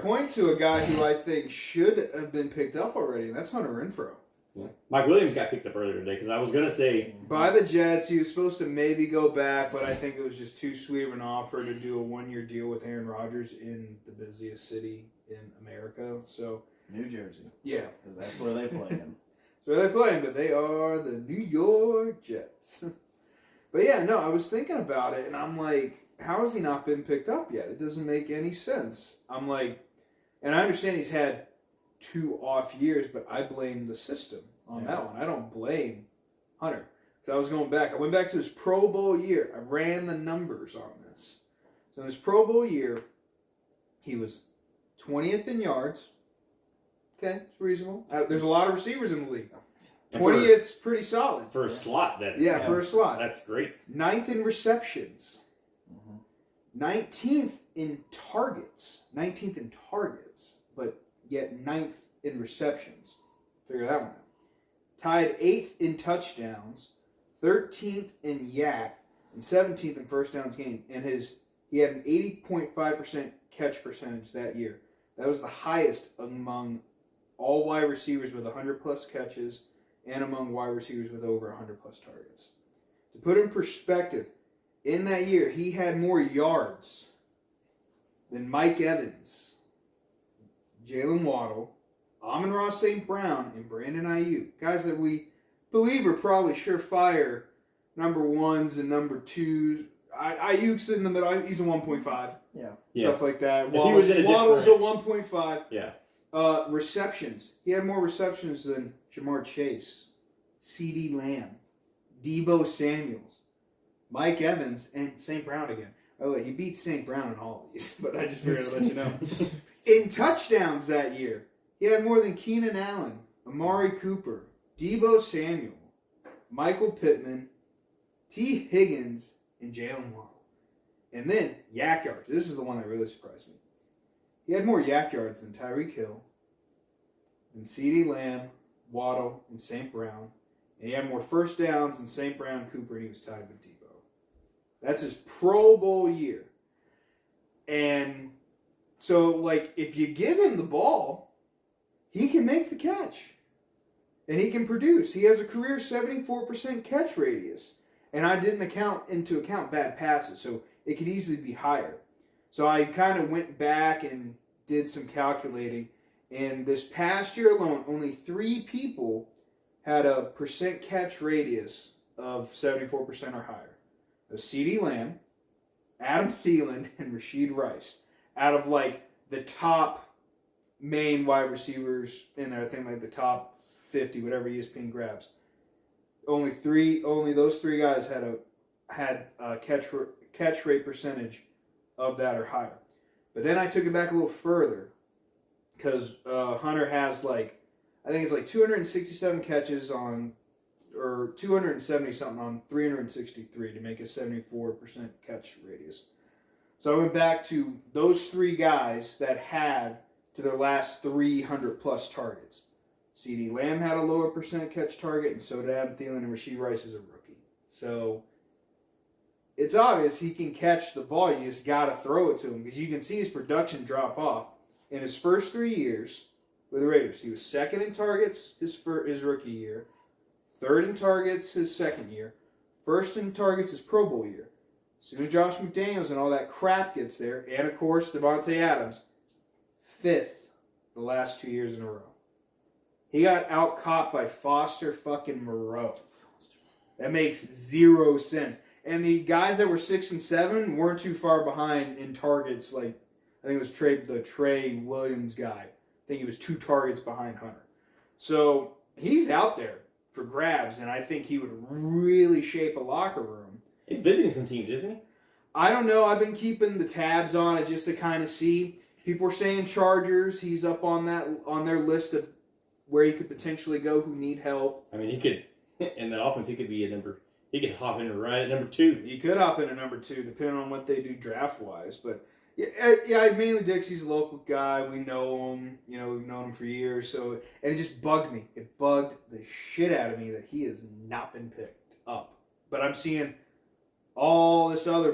Point to a guy who I think should have been picked up already, and that's Hunter Renfrow. Yeah. Mike Williams got picked up earlier today because I was going to say... By the Jets, he was supposed to maybe go back, but I think it was just too sweet of an offer to do a one-year deal with Aaron Rodgers in the busiest city in America. So New Jersey. Yeah. Because that's where they play him. That's where they play him, but they are the New York Jets. But yeah, no, I was thinking about it, and I'm like, how has he not been picked up yet? It doesn't make any sense. I'm like, and I understand he's had 2 off years, but I blame the system on that one. I don't blame Hunter. So I was going back. I went back to his Pro Bowl year. I ran the numbers on this. So in his Pro Bowl year, he was 20th in yards. Okay, it's reasonable. There's a lot of receivers in the league. 20th's pretty solid. For a slot, that's... for a slot. That's great. 9th in receptions. 19th in targets. 19th in targets, but yet 9th in receptions. Figure that one out. Tied 8th in touchdowns, 13th in yak, and 17th in first downs gained. And he had an 80.5% catch percentage that year. That was the highest among all wide receivers with 100-plus catches and among wide receivers with over 100-plus targets. To put in perspective, in that year, he had more yards than Mike Evans, Jalen Waddle, Amon-Ra St. Brown, and Brandon Ayuk. Guys that we believe are probably surefire number 1s and number 2s. Ayuk's in the middle. He's a 1.5. Yeah. Stuff like that. Waddle's a 1.5. Yeah. Receptions. He had more receptions than Jamar Chase, CeeDee Lamb, Deebo Samuels, Mike Evans, and St. Brown again. Oh, he beat St. Brown in all of these, but I just figured to let you know. In touchdowns that year, he had more than Keenan Allen, Amari Cooper, Deebo Samuel, Michael Pittman, T. Higgins, and Jalen Waddle. And then, yak yards. This is the one that really surprised me. He had more yak yards than Tyreek Hill, than CeeDee Lamb, Waddle, and St. Brown. And he had more first downs than St. Brown, Cooper, and he was tied with Deebo. That's his Pro Bowl year. And so, like, if you give him the ball, he can make the catch. And he can produce. He has a career 74% catch radius. And I didn't into account bad passes, so it could easily be higher. So I kind of went back and did some calculating. And this past year alone, only 3 people had a percent catch radius of 74% or higher. It was CeeDee Lamb, Adam Thielen, and Rashid Rice. Out of, like, the top main wide receivers in there, I think, like, the top 50, whatever ESPN grabs. Only those 3 guys had a catch rate percentage of that or higher. But then I took it back a little further because Hunter has, like, I think it's like 267 catches on, or 270 something on 363 to make a 74% catch radius. So I went back to those 3 guys that had to their last 300 plus targets. CeeDee Lamb had a lower percent catch target, and so did Adam Thielen, and Rashid Rice is a rookie. So it's obvious he can catch the ball. You just got to throw it to him because you can see his production drop off. In his first 3 years with the Raiders, he was 2nd in targets his rookie year, 3rd in targets his second year, 1st in targets his Pro Bowl year. As soon as Josh McDaniels and all that crap gets there, and of course Devontae Adams, 5th the last 2 years in a row. He got out-caught by Foster fucking Moreau. That makes 0 sense. And the guys that were 6 and 7 weren't too far behind in targets. Like, I think it was the Trey Williams guy. I think he was 2 targets behind Hunter. So he's out there for grabs, and I think he would really shape a locker room. He's visiting some teams, isn't he? I don't know. I've been keeping the tabs on it just to kind of see. People are saying Chargers. He's up on their list of where he could potentially go who need help. I mean, he could, in that offense, he could hop in right at number 2. He could hop in at number 2, depending on what they do draft-wise. But, yeah, mainly Dixie's a local guy. We know him. You know, we've known him for years. So, and it just bugged me. It bugged the shit out of me that he has not been picked up. But I'm seeing all this other movement.